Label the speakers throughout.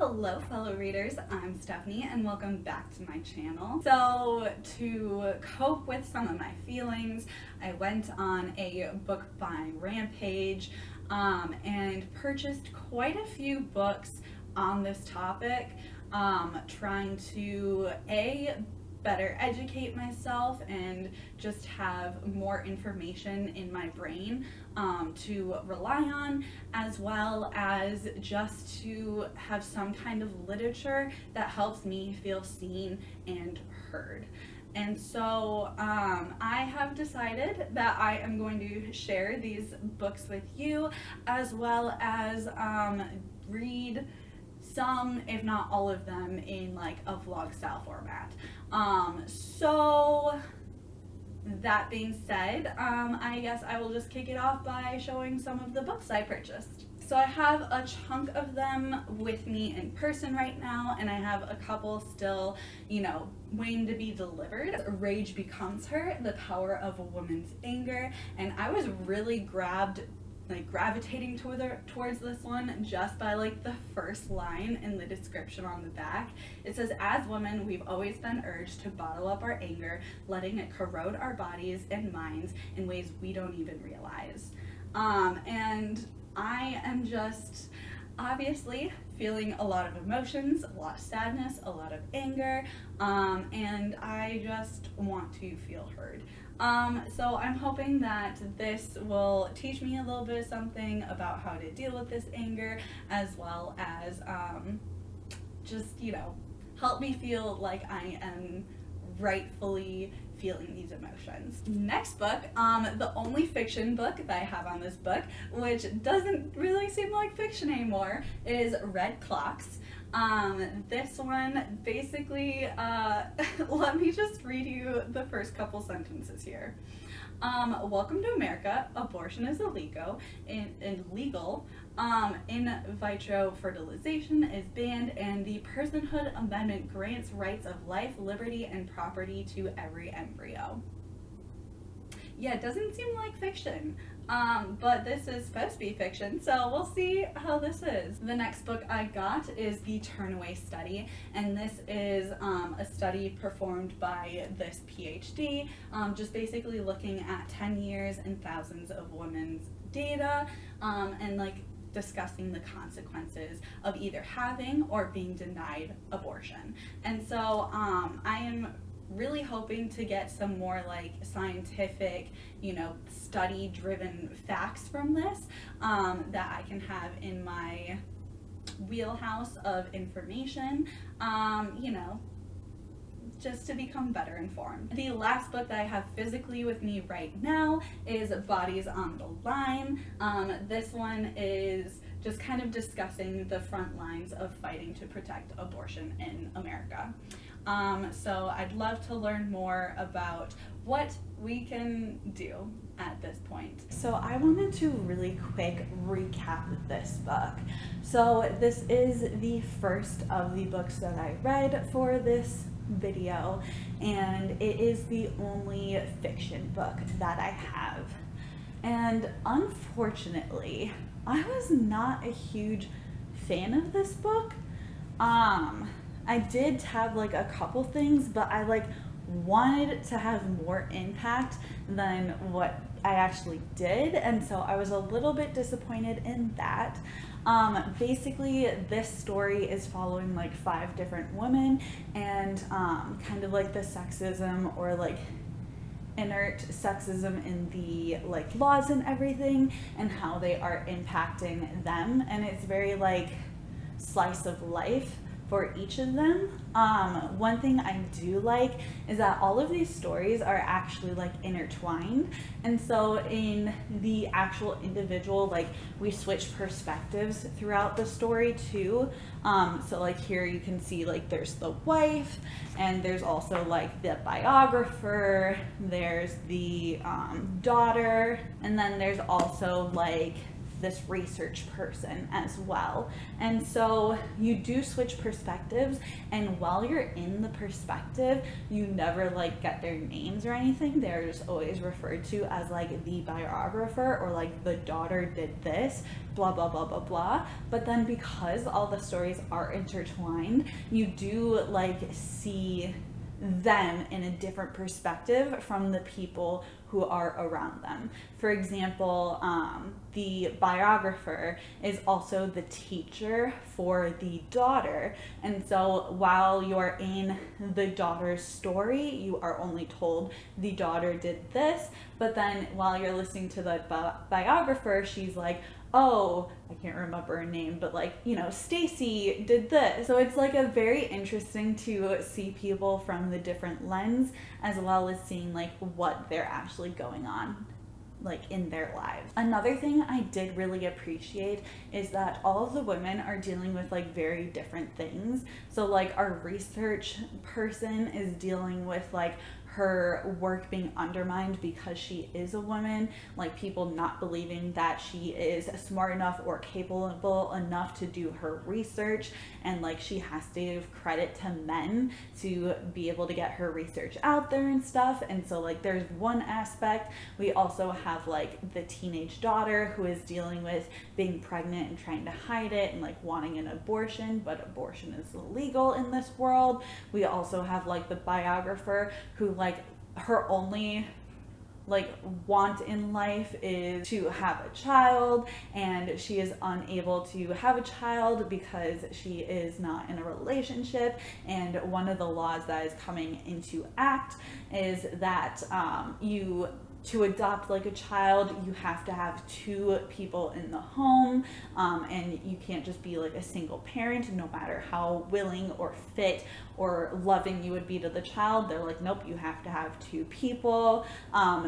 Speaker 1: Hello fellow readers, I'm Stephanie and welcome back to my channel. So to cope with some of my feelings, I went on a book buying rampage and purchased quite a few books on this topic, trying to better educate myself and just have more information in my brain to rely on, as well as just to have some kind of literature that helps me feel seen and heard. And so I have decided that I am going to share these books with you, as well as read some, if not all of them, in like a vlog style format. So that being said, I guess I will just kick it off by showing some of the books I purchased. So I have a chunk of them with me in person right now, and I have a couple still, waiting to be delivered. Rage Becomes Her, The Power of a Woman's Anger, and I was really gravitating towards this one just by the first line in the description on the back. It says, "As women, we've always been urged to bottle up our anger, letting it corrode our bodies and minds in ways we don't even realize." And I am just obviously feeling a lot of emotions, a lot of sadness, a lot of anger, and I just want to feel heard. So I'm hoping that this will teach me a little bit of something about how to deal with this anger, as well as just, help me feel like I am rightfully feeling these emotions. Next book, the only fiction book that I have on this book, which doesn't really seem like fiction anymore, is Red Clocks. This one basically, let me just read you the first couple sentences here. Welcome to America. Abortion is illegal. In vitro fertilization is banned, and the Personhood Amendment grants rights of life, liberty, and property to every embryo. Yeah, it doesn't seem like fiction, but this is supposed to be fiction, so we'll see how this is. The next book I got is the Turnaway Study, and this is a study performed by this PhD, just basically looking at 10 years and thousands of women's data, and discussing the consequences of either having or being denied abortion. And so I am really hoping to get some more scientific, study-driven facts from this that I can have in my wheelhouse of information, just to become better informed. The last book that I have physically with me right now is Bodies on the Line. This one is just kind of discussing the front lines of fighting to protect abortion in America. So I'd love to learn more about what we can do at this point. So I wanted to really quick recap this book. So this is the first of the books that I read for this video, and it is the only fiction book that I have. And unfortunately, I was not a huge fan of this book. I did have a couple things, but I wanted to have more impact than what I actually did, and so I was a little bit disappointed in that. Basically, this story is following 5 different women, and kind of the sexism or inert sexism in the laws and everything, and how they are impacting them, and it's very slice of life for each of them. One thing I do like is that all of these stories are actually intertwined, and so in the actual individual, we switch perspectives throughout the story too. So here you can see there's the wife, and there's also the biographer, there's the daughter, and then there's also this research person as well. And so you do switch perspectives, and while you're in the perspective, you never like get their names or anything. They're just always referred to as like the biographer, or like the daughter did this, blah blah blah blah blah. But then because all the stories are intertwined, you do like see them in a different perspective from the people who are around them. For example, the biographer is also the teacher for the daughter, and so while you're in the daughter's story, you are only told the daughter did this, but then while you're listening to the biographer, she's like, oh, I can't remember her name, but like, you know, Stacy did this. So it's like a very interesting to see people from the different lens, as well as seeing like what they're actually going on like in their lives. Another thing I did really appreciate is that all of the women are dealing with like very different things. So like our research person is dealing with like her work being undermined because she is a woman, like people not believing that she is smart enough or capable enough to do her research, and like she has to give credit to men to be able to get her research out there and stuff. And so like there's one aspect. We also have like the teenage daughter who is dealing with being pregnant and trying to hide it and like wanting an abortion, but abortion is illegal in this world. We also have like the biographer who like her only like want in life is to have a child, and she is unable to have a child because she is not in a relationship. And one of the laws that is coming into act is that to adopt like a child, you have to have two people in the home, and you can't just be like a single parent, no matter how willing or fit or loving you would be to the child. They're like, nope, you have to have two people.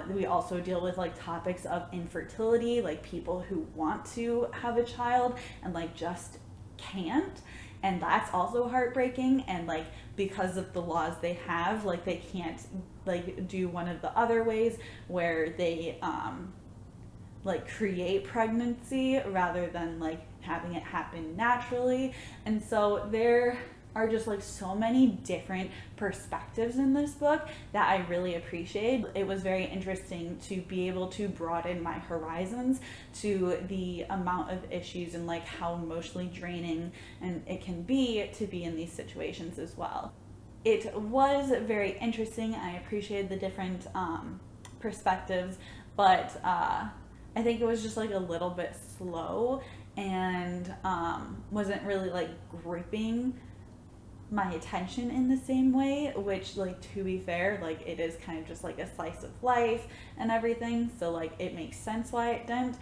Speaker 1: We also deal with like topics of infertility, like people who want to have a child and like just can't. And that's also heartbreaking. And like because of the laws they have, like they can't like do one of the other ways where they like create pregnancy rather than like having it happen naturally. And so there are just like so many different perspectives in this book that I really appreciate. It was very interesting to be able to broaden my horizons to the amount of issues and like how emotionally draining and it can be to be in these situations as well. It was very interesting. I appreciated the different perspectives, but I think it was just like a little bit slow and wasn't really like gripping my attention in the same way, which like to be fair, like it is kind of just like a slice of life and everything, so like it makes sense why it didn't,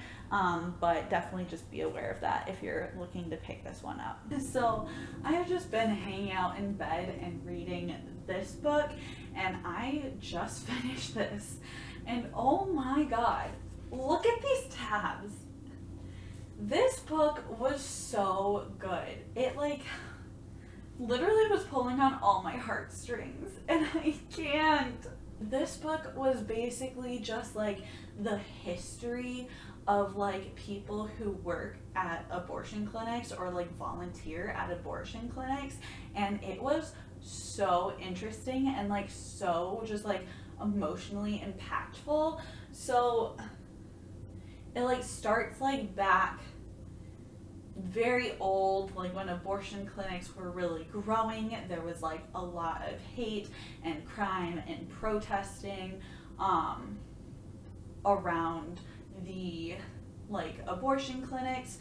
Speaker 1: but definitely just be aware of that if you're looking to pick this one up. So I have just been hanging out in bed and reading this book, and I just finished this, and oh my god, look at these tabs. This book was so good. It like literally was pulling on all my heartstrings, and I can't. This book was basically just like the history of like people who work at abortion clinics or like volunteer at abortion clinics, and it was so interesting and like so just like emotionally impactful. So it like starts like back very old, like when abortion clinics were really growing. There was like a lot of hate and crime and protesting around the like abortion clinics.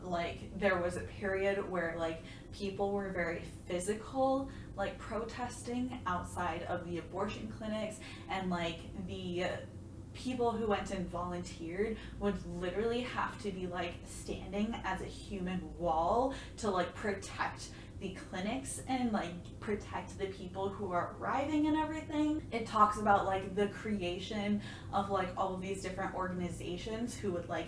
Speaker 1: Like there was a period where like people were very physical, like protesting outside of the abortion clinics, and like the people who went and volunteered would literally have to be like standing as a human wall to like protect the clinics and like protect the people who are arriving and everything. It talks about like the creation of like all of these different organizations who would like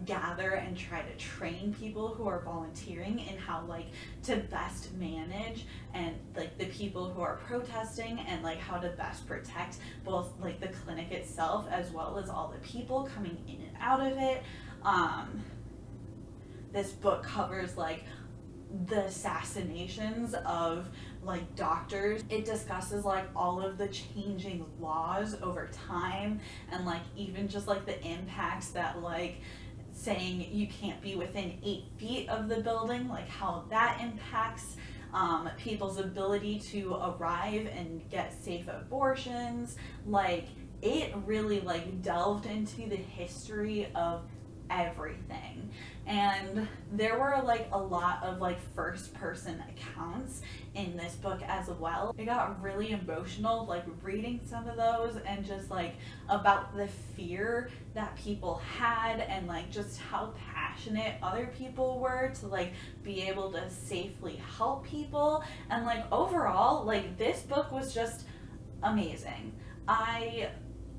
Speaker 1: gather and try to train people who are volunteering in how like to best manage and like the people who are protesting, and like how to best protect both like the clinic itself as well as all the people coming in and out of it. This book covers like the assassinations of like doctors. It discusses like all of the changing laws over time, and like even just like the impacts that like saying you can't be within 8 feet of the building, like how that impacts people's ability to arrive and get safe abortions. Like it really like delved into the history of everything, and there were like a lot of like first person accounts in this book as well. It got really emotional like reading some of those, and just like about the fear that people had, and like just how passionate other people were to like be able to safely help people. And like overall, like this book was just amazing. I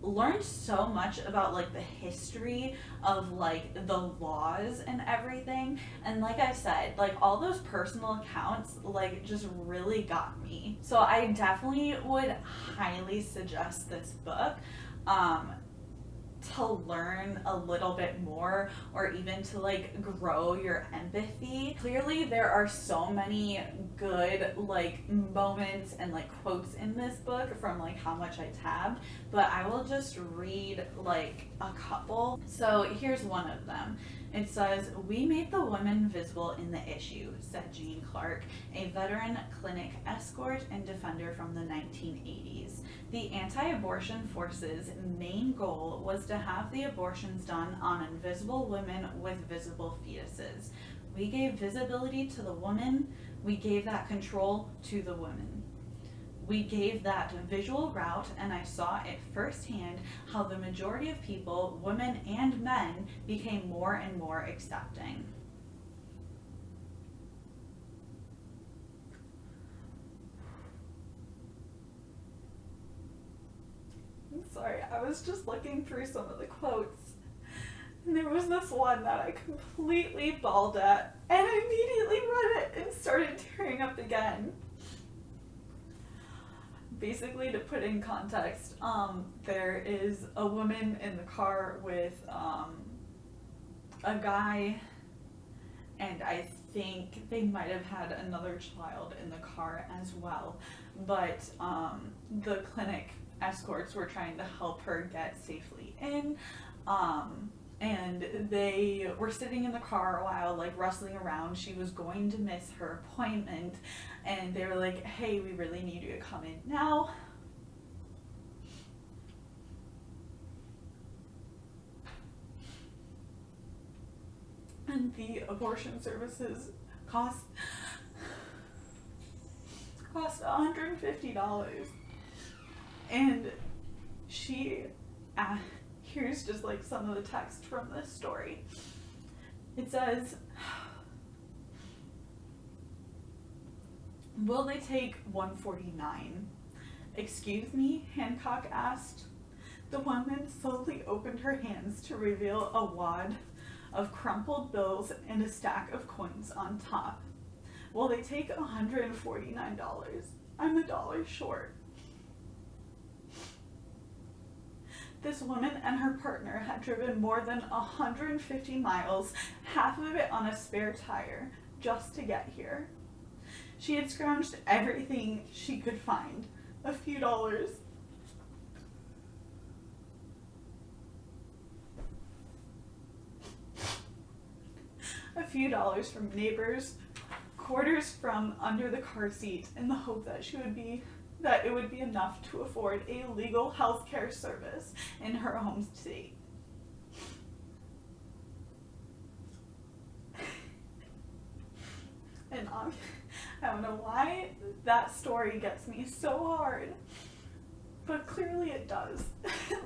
Speaker 1: learned so much about like the history of like the laws and everything, and like I said, like all those personal accounts like just really got me. So I definitely would highly suggest this book to learn a little bit more, or even to like grow your empathy. Clearly there are so many good like moments and like quotes in this book from like how much I tabbed, but I will just read like a couple. So here's one of them. It says, "We made the women visible in the issue," said Jean Clark, a veteran clinic escort and defender from the 1980s. The anti-abortion force's main goal was to have the abortions done on invisible women with visible fetuses. We gave visibility to the woman. We gave that control to the women. We gave that visual route, and I saw it firsthand how the majority of people, women and men, became more and more accepting. I'm sorry, I was just looking through some of the quotes, and there was this one that I completely bawled at, and I immediately read it and started tearing up again. Basically, to put in context, there is a woman in the car with a guy, and I think they might have had another child in the car as well, but the clinic escorts were trying to help her get safely in, and they were sitting in the car a while, like rustling around. She was going to miss her appointment, and they were like, "Hey, we really need you to come in now." And the abortion services cost $150. And she, here's just like some of the text from this story. It says, "Will they take 149? Excuse me?" Hancock asked. The woman slowly opened her hands to reveal a wad of crumpled bills and a stack of coins on top. "Will they take $149? I'm $1 short." This woman and her partner had driven more than 150 miles, half of it on a spare tire, just to get here. She had scrounged everything she could find, a few dollars. A few dollars from neighbors, quarters from under the car seat, in the hope that it would be enough to afford a legal health care service in her home state. And I don't know why that story gets me so hard, but clearly it does.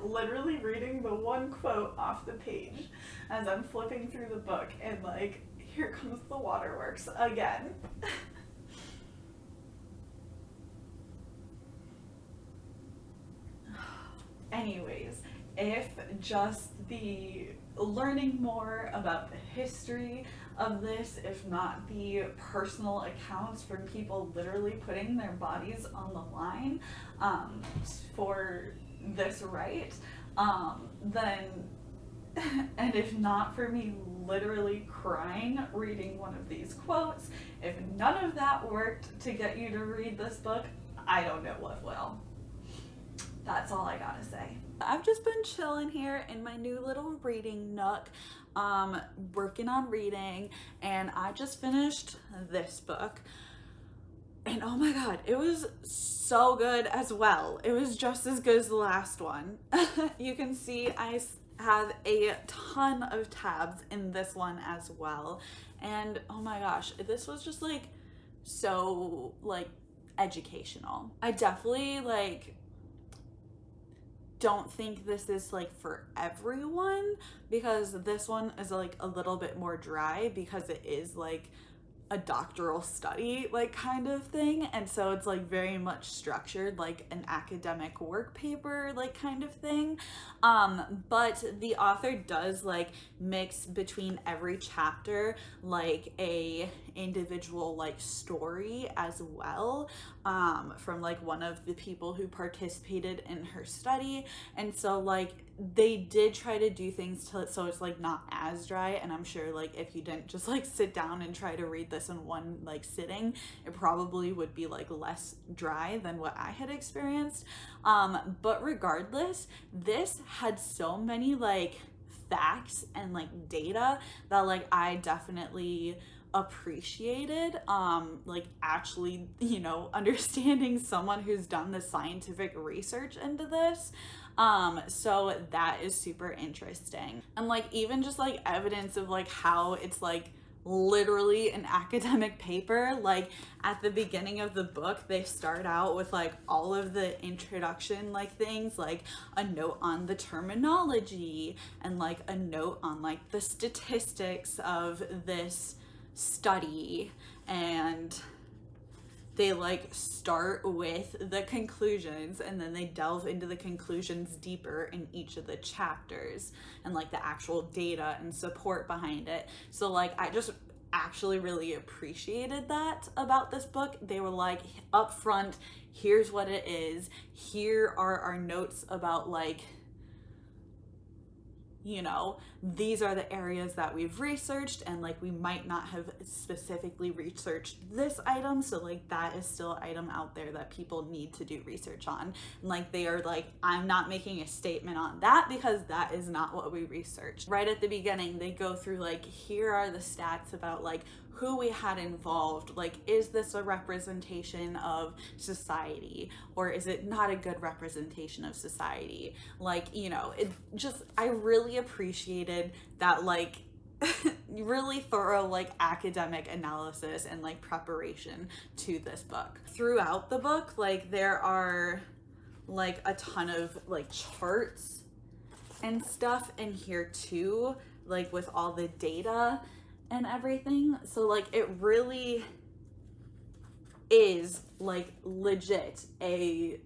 Speaker 1: Literally reading the one quote off the page as I'm flipping through the book, and like, here comes the waterworks again. Anyways, if just the learning more about the history of this, if not the personal accounts from people literally putting their bodies on the line for this right, then And if not for me literally crying reading one of these quotes, if none of that worked to get you to read this book, I don't know what will. That's all I gotta say. I've just been chilling here in my new little reading nook, working on reading, and I just finished this book. And oh my god, it was so good as well. It was just as good as the last one. You can see I have a ton of tabs in this one as well. And oh my gosh, this was just like so like educational. I definitely like don't think this is like for everyone, because this one is like a little bit more dry because it is like a doctoral study like kind of thing, and so it's like very much structured like an academic work paper like kind of thing, but the author does like mix between every chapter like a individual like story as well, from like one of the people who participated in her study. And so like they did try to do things so it's like not as dry, and I'm sure like if you didn't just like sit down and try to read this in one like sitting, it probably would be like less dry than what I had experienced, but regardless, this had so many like facts and like data that like I definitely appreciated, like actually, you know, understanding someone who's done the scientific research into this. So that is super interesting. And like even just like evidence of like how it's like literally an academic paper. Like at the beginning of the book, they start out with like all of the introduction like things, like a note on the terminology and like a note on like the statistics of this study, and they like start with the conclusions and then they delve into the conclusions deeper in each of the chapters and like the actual data and support behind it. So like I just actually really appreciated that about this book. They were like up front, here's what it is, here are our notes about like, you know, these are the areas that we've researched, and like we might not have specifically researched this item, so like that is still an item out there that people need to do research on. And like they are like, I'm not making a statement on that because that is not what we researched. Right at the beginning, they go through like, here are the stats about like who we had involved, like is this a representation of society or is it not a good representation of society? Like, you know, it just, I really appreciated that like really thorough like academic analysis and like preparation to this book. Throughout the book, like there are like a ton of like charts and stuff in here too, like with all the data and everything. So like it really is like legit a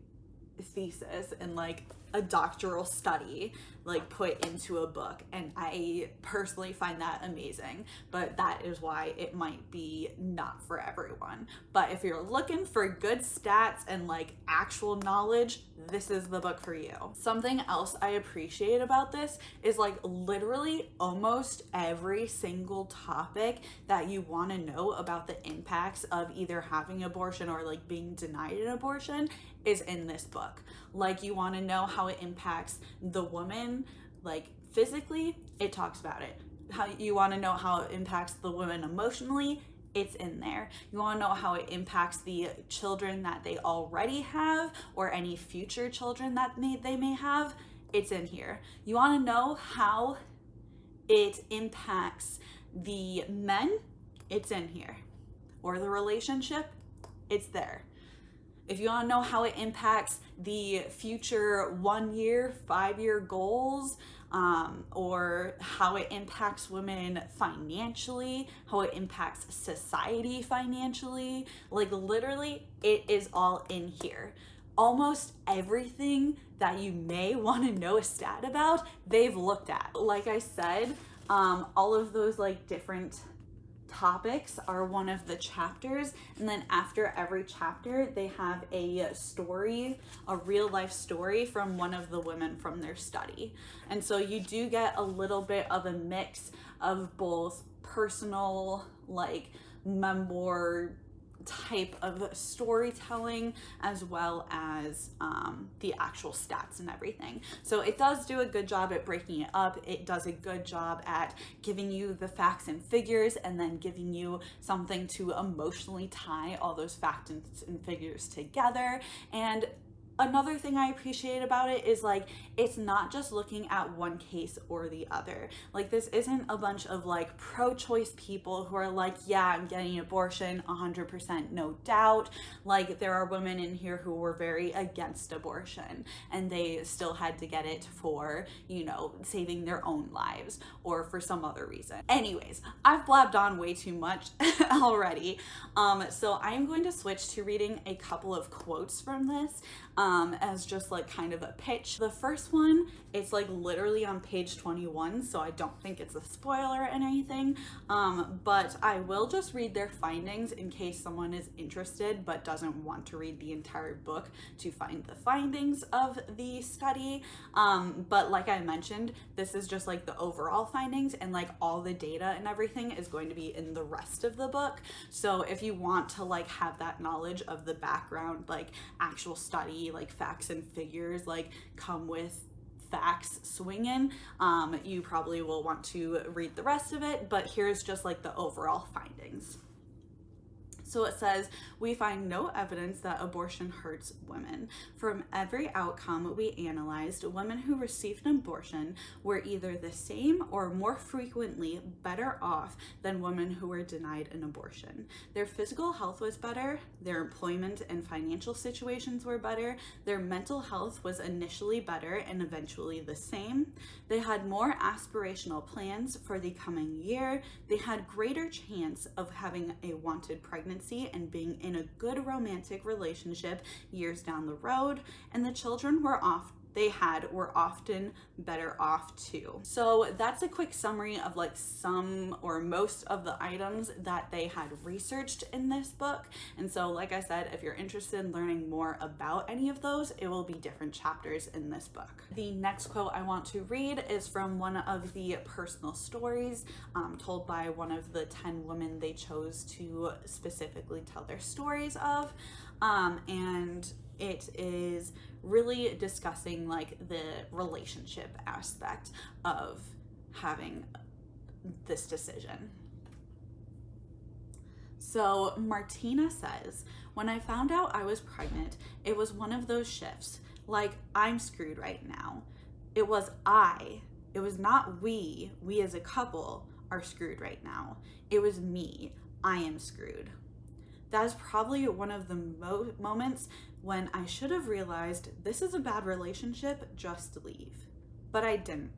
Speaker 1: thesis and like a doctoral study like put into a book, and I personally find that amazing, but that is why it might be not for everyone. But if you're looking for good stats and like actual knowledge, this is the book for you. Something else I appreciate about this is like literally almost every single topic that you want to know about the impacts of either having abortion or like being denied an abortion is in this book. Like you want to know how it impacts the woman, like physically, it talks about it. How you want to know how it impacts the woman emotionally, it's in there. You want to know how it impacts the children that they already have or any future children that they may have, it's in here. You want to know how it impacts the men, it's in here. Or the relationship, it's there. If you want to know how it impacts the future 1 year, 5 year goals, or how it impacts women financially, how it impacts society financially, like literally it is all in here. Almost everything that you may want to know a stat about, they've looked at. Like I said, all of those like different topics are one of the chapters, and then after every chapter they have a story, a real life story from one of the women from their study. And so you do get a little bit of a mix of both personal, like memoir type of storytelling, as well as the actual stats and everything. So it does do a good job at breaking it up. It does a good job at giving you the facts and figures, and then giving you something to emotionally tie all those facts and figures together. And another thing I appreciate about it is, like, it's not just looking at one case or the other. Like, this isn't a bunch of like pro-choice people who are like, yeah, I'm getting an abortion 100%, no doubt. Like, there are women in here who were very against abortion and they still had to get it for, you know, saving their own lives or for some other reason. Anyways, I've blabbed on way too much already. So I am going to switch to reading a couple of quotes from this. As just like kind of a pitch. The first one, it's like literally on page 21, so I don't think it's a spoiler or anything, but I will just read their findings in case someone is interested but doesn't want to read the entire book to find the findings of the study. But like I mentioned, this is just like the overall findings, and like all the data and everything is going to be in the rest of the book. So if you want to like have that knowledge of the background, like actual study, like facts and figures, like come with facts swinging, you probably will want to read the rest of it, but here's just like the overall findings. So it says, we find no evidence that abortion hurts women. From every outcome we analyzed, women who received an abortion were either the same or more frequently better off than women who were denied an abortion. Their physical health was better, their employment and financial situations were better, their mental health was initially better and eventually the same. They had more aspirational plans for the coming year. They had greater chance of having a wanted pregnancy and being in a good romantic relationship years down the road, and the children were often better off too. So that's a quick summary of like some or most of the items that they had researched in this book. And so like I said, if you're interested in learning more about any of those, it will be different chapters in this book. The next quote I want to read is from one of the personal stories told by one of the 10 women they chose to specifically tell their stories of. And it is really discussing like the relationship aspect of having this decision. So Martina says, when I found out I was pregnant, it was one of those shifts, like I'm screwed right now. It was not we as a couple are screwed right now. It was me, I am screwed. That is probably one of the moments when I should have realized this is a bad relationship, just leave. But I didn't.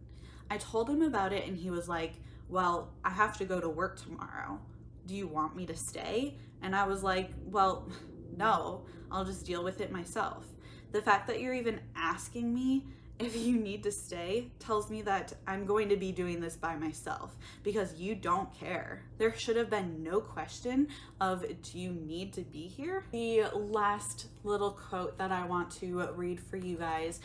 Speaker 1: I told him about it and he was like, well, I have to go to work tomorrow. Do you want me to stay? And I was like, well, no, I'll just deal with it myself. The fact that you're even asking me if you need to stay tells me that I'm going to be doing this by myself because you don't care. There should have been no question of, do you need to be here? The last little quote that I want to read for you guys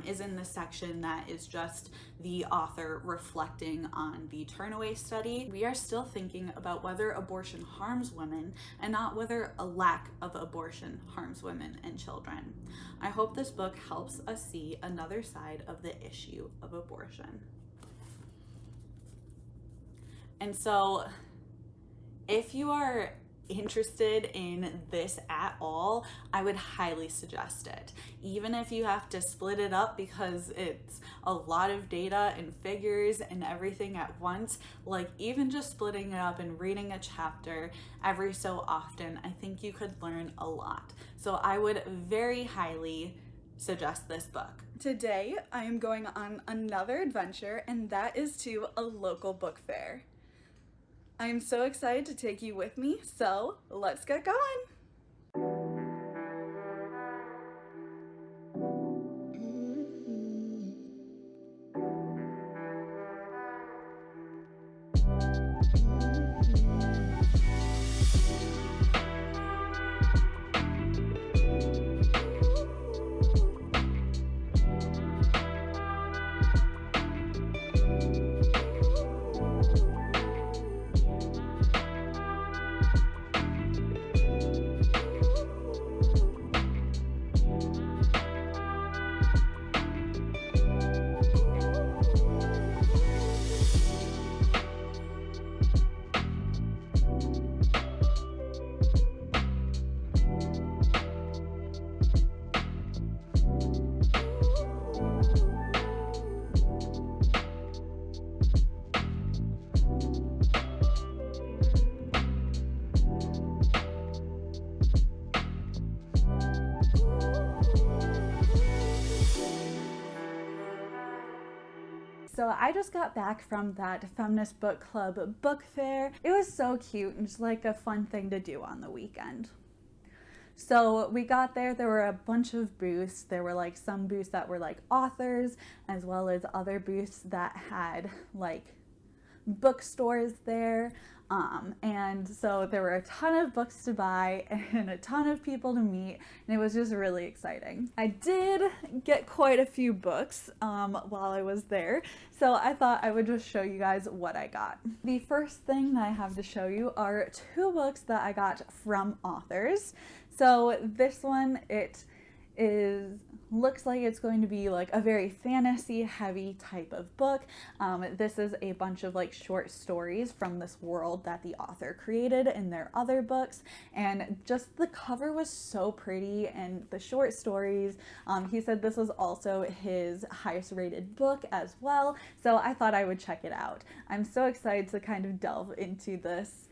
Speaker 1: is in the section that is just the author reflecting on the Turnaway Study. We are still thinking about whether abortion harms women and not whether a lack of abortion harms women and children. I hope this book helps us see another side of the issue of abortion. And so if you are interested in this at all, I would highly suggest it. Even if you have to split it up because it's a lot of data and figures and everything at once, like even just splitting it up and reading a chapter every so often, I think you could learn a lot. So I would very highly suggest this book. Today, I am going on another adventure, and that is to a local book fair. I am so excited to take you with me, so let's get going. So I just got back from that Feminist Book Club book fair. It was so cute and just like a fun thing to do on the weekend. So we got there were a bunch of booths. There were like some booths that were like authors, as well as other booths that had like bookstores there. And so there were a ton of books to buy and a ton of people to meet, and it was just really exciting. I did get quite a few books while I was there, so I thought I would just show you guys what I got. The first thing that I have to show you are 2 books that I got from authors. So this one, looks like it's going to be like a very fantasy heavy type of book. This is a bunch of like short stories from this world that the author created in their other books, and just the cover was so pretty, and the short stories, he said this was also his highest rated book as well, so I thought I would check it out. I'm so excited to kind of delve into this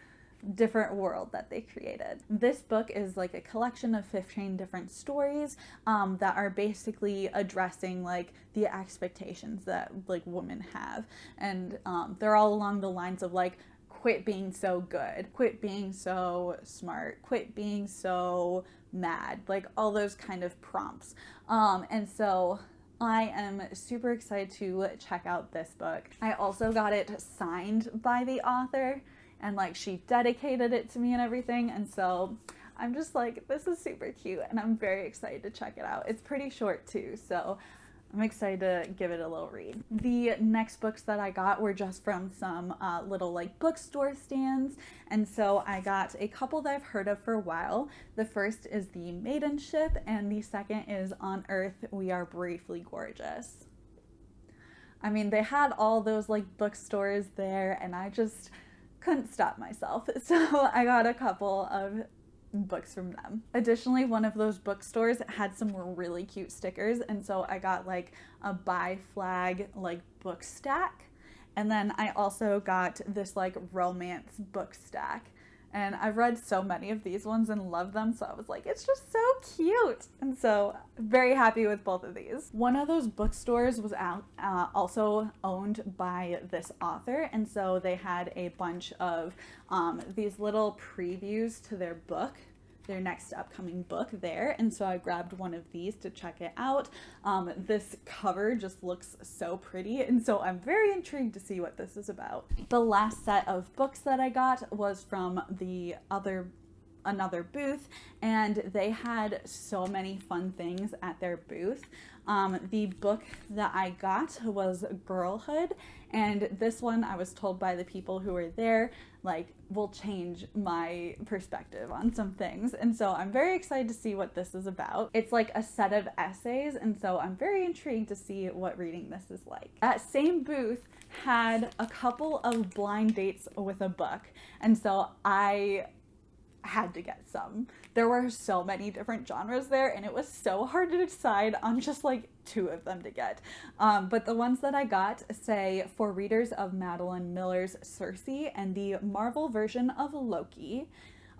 Speaker 1: different world that they created. This book is like a collection of 15 different stories that are basically addressing like the expectations that like women have, and they're all along the lines of like, quit being so good, quit being so smart, quit being so mad, like all those kind of prompts. And so I am super excited to check out this book. I also got it signed by the author, and like she dedicated it to me and everything, and so I'm just like, this is super cute, and I'm very excited to check it out. It's pretty short too, so I'm excited to give it a little read. The next books that I got were just from some little like bookstore stands, and so I got a couple that I've heard of for a while. The first is The Maiden Ship, and the second is On Earth We Are Briefly Gorgeous. I mean, they had all those like bookstores there, and I just couldn't stop myself, so I got a couple of books from them. Additionally, one of those bookstores had some really cute stickers, and so I got like a bi flag like book stack, and then I also got this like romance book stack. And I've read so many of these ones and love them, so I was like, it's just so cute. And so very happy with both of these. One of those bookstores was also owned by this author, and so they had a bunch of these little previews to their book, their next upcoming book there, and so I grabbed one of these to check it out. This cover just looks so pretty, and so I'm very intrigued to see what this is about. The last set of books that I got was from another booth, and they had so many fun things at their booth. The book that I got was Girlhood, and this one I was told by the people who were there like will change my perspective on some things, and so I'm very excited to see what this is about. It's like a set of essays, and so I'm very intrigued to see what reading this is like. That same booth had a couple of blind dates with a book, and so I had to get some. There were so many different genres there, and it was so hard to decide on just like 2 of them to get. But the ones that I got say for readers of Madeline Miller's Circe and the Marvel version of Loki.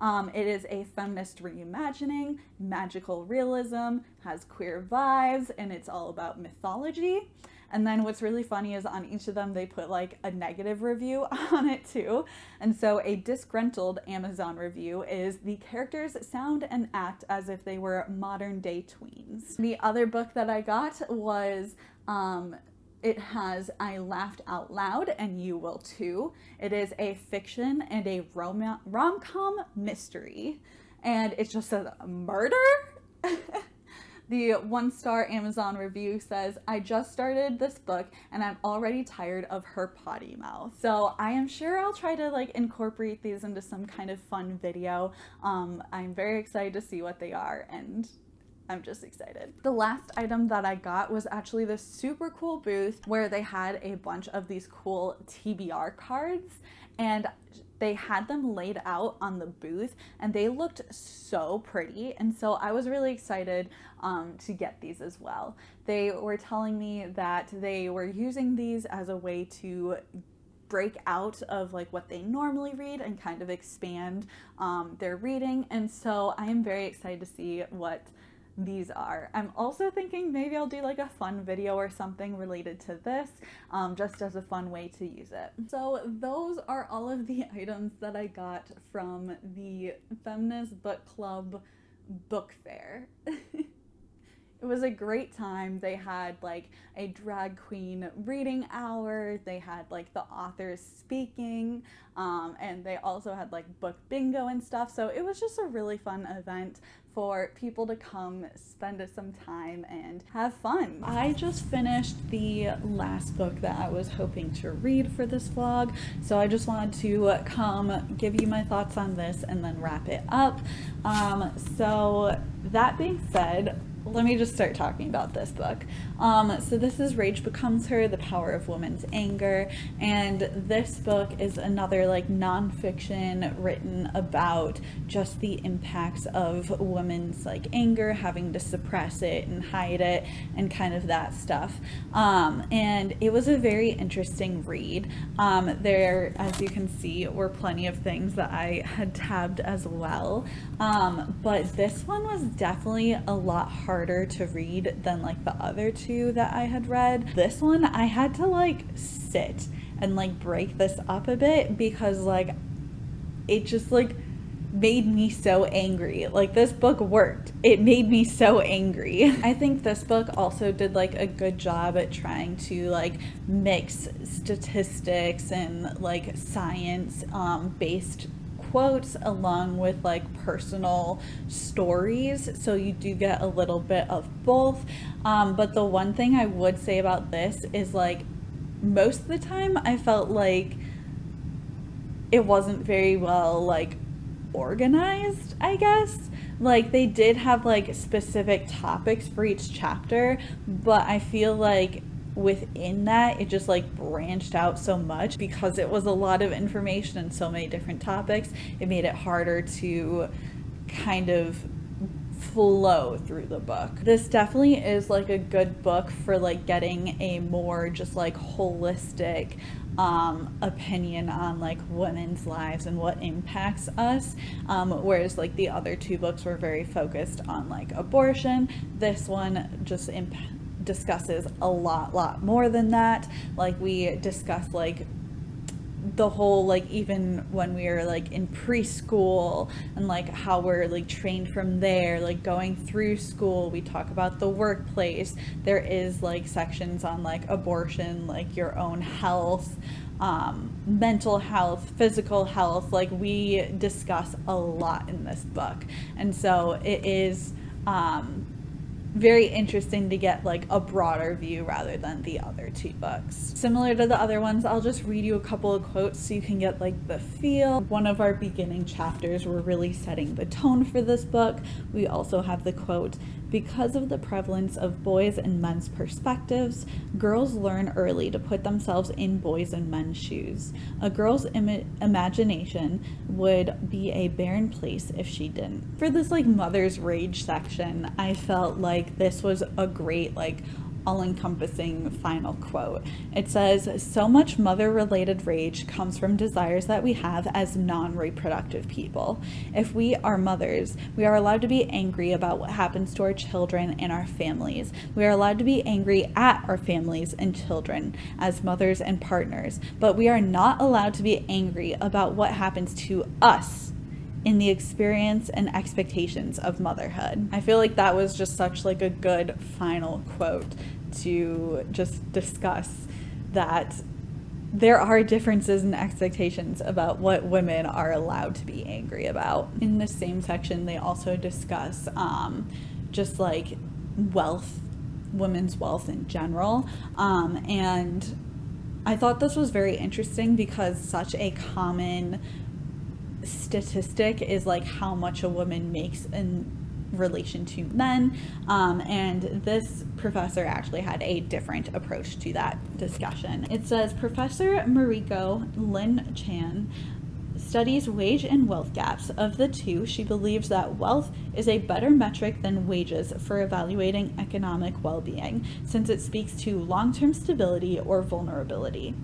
Speaker 1: It is a feminist reimagining, magical realism, has queer vibes, and it's all about mythology. And then what's really funny is on each of them they put like a negative review on it too. And so a disgruntled Amazon review is, the characters sound and act as if they were modern day tweens. The other book that I got was it has I Laughed Out Loud and You Will Too. It is a fiction and a rom-com mystery, and it just says murder. The 1-star Amazon review says, I just started this book and I'm already tired of her potty mouth. So I am sure I'll try to like incorporate these into some kind of fun video. I'm very excited to see what they are, and I'm just excited. The last item that I got was actually this super cool booth where they had a bunch of these cool TBR cards, and they had them laid out on the booth and they looked so pretty, and so I was really excited to get these as well. They were telling me that they were using these as a way to break out of like what they normally read and kind of expand their reading, and so I am very excited to see what these are. I'm also thinking maybe I'll do like a fun video or something related to this, just as a fun way to use it. So those are all of the items that I got from the Feminist Book Club book fair. It was a great time. They had like a drag queen reading hour. They had like the authors speaking, and they also had like book bingo and stuff. So it was just a really fun event for people to come spend some time and have fun. I just finished the last book that I was hoping to read for this vlog, so I just wanted to come give you my thoughts on this and then wrap it up. So that being said, let me just start talking about this book. So this is Rage Becomes Her, The Power of Women's Anger, and this book is another like nonfiction written about just the impacts of women's like anger, having to suppress it and hide it and kind of that stuff. And it was a very interesting read. There, as you can see, were plenty of things that I had tabbed as well. But this one was definitely a lot harder to read than like the other two that I had read. This one I had to like sit and like break this up a bit because like it just like made me so angry. Like this book worked. It made me so angry. I think this book also did like a good job at trying to like mix statistics and like science based quotes along with like personal stories, so you do get a little bit of both. But the one thing I would say about this is like most of the time I felt like it wasn't very well like organized, I guess. Like they did have like specific topics for each chapter, but I feel like within that it just like branched out so much because it was a lot of information and so many different topics. It made it harder to kind of flow through the book. This definitely is like a good book for like getting a more just like holistic opinion on like women's lives and what impacts us, whereas like the other two books were very focused on like abortion. This one just discusses a lot more than that. Like we discuss like the whole like even when we were like in preschool and like how we're like trained from there, like going through school. We talk about the workplace. There is like sections on like abortion, like your own health, mental health, physical health. Like we discuss a lot in this book, and so it is very interesting to get like a broader view rather than the other two books. Similar to the other ones, I'll just read you a couple of quotes so you can get like the feel. One of our beginning chapters, we're really setting the tone for this book. We also have the quote, "Because of the prevalence of boys and men's perspectives, girls learn early to put themselves in boys' and men's shoes. A girl's imagination would be a barren place if she didn't." For this like mother's rage section, I felt like this was a great like all-encompassing final quote. It says, "So much mother-related rage comes from desires that we have as non-reproductive people. If we are mothers, we are allowed to be angry about what happens to our children and our families. We are allowed to be angry at our families and children as mothers and partners, but we are not allowed to be angry about what happens to us in the experience and expectations of motherhood." I feel like that was just such like a good final quote to just discuss that there are differences in expectations about what women are allowed to be angry about. In the same section, they also discuss just like wealth, women's wealth in general, and I thought this was very interesting because such a common statistic is like how much a woman makes in relation to men, and this professor actually had a different approach to that discussion. It says, "Professor Mariko Lin Chan studies wage and wealth gaps. Of the two, she believes that wealth is a better metric than wages for evaluating economic well-being, since it speaks to long-term stability or vulnerability.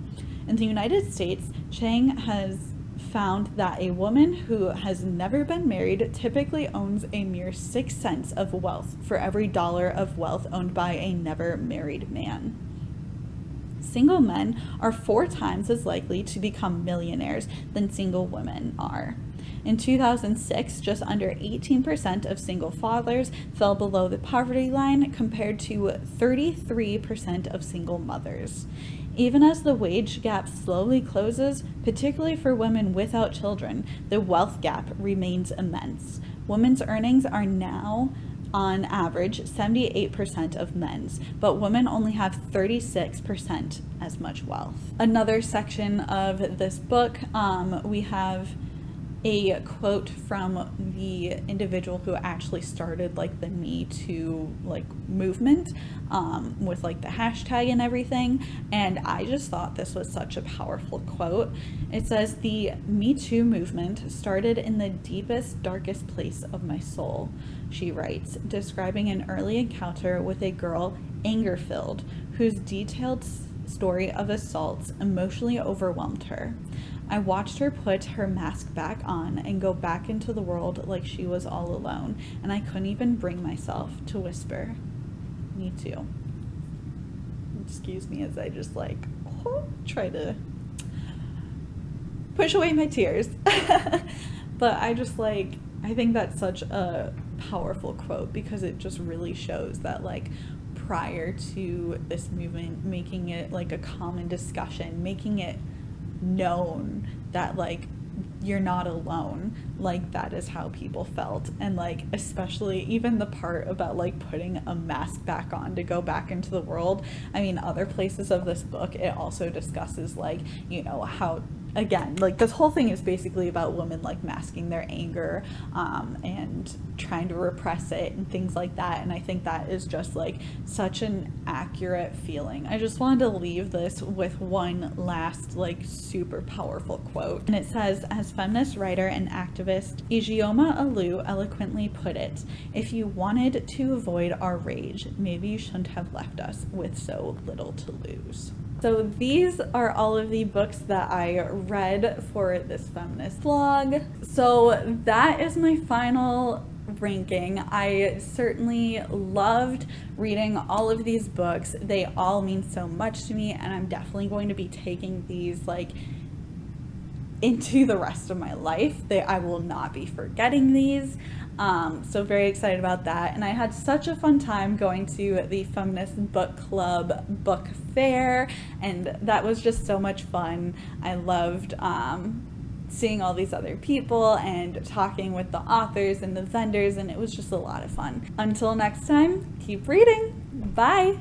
Speaker 1: In the United States, Chang has
Speaker 2: found that a woman who has never been married typically owns a mere 6 cents of wealth for every dollar of wealth owned by a never married man. Single men are 4 times as likely to become millionaires than single women are. In 2006, just under 18% of single fathers fell below the poverty line compared to 33% of single mothers. Even as the wage gap slowly closes, particularly for women without children, the wealth gap remains immense. Women's earnings are now, on average, 78% of men's, but women only have 36% as much wealth. Another section of this book, we have a quote from the individual who actually started like the Me Too like movement with like the hashtag and everything, and I just thought this was such a powerful quote. It says, "The Me Too movement started in the deepest, darkest place of my soul," she writes, describing an early encounter with a girl, anger-filled, whose detailed story of assaults emotionally overwhelmed her. I watched her put her mask back on and go back into the world like she was all alone, and I couldn't even bring myself to whisper, "Me too." Excuse me as I just like try to push away my tears. But I think that's such a powerful quote because it just really shows that like prior to this movement making it like a common discussion, making it known that like you're not alone, like that is how people felt. And like especially even the part about like putting a mask back on to go back into the world, I mean other places of this book it also discusses like, you know, how again, like this whole thing is basically about women like masking their anger and trying to repress it and things like that. And I think that is just like such an accurate feeling. I just wanted to leave this with one last like super powerful quote. And it says, as feminist writer and activist Ijeoma Olu eloquently put it, "If you wanted to avoid our rage, maybe you shouldn't have left us with so little to lose." So these are all of the books that I read for this feminist vlog. So that is my final ranking. I certainly loved reading all of these books. They all mean so much to me, and I'm definitely going to be taking these like into the rest of my life. I will not be forgetting these. So very excited about that. And I had such a fun time going to the Feminist Book Club book fair, and that was just so much fun. I loved seeing all these other people and talking with the authors and the vendors, and it was just a lot of fun. Until next time, keep reading. Bye.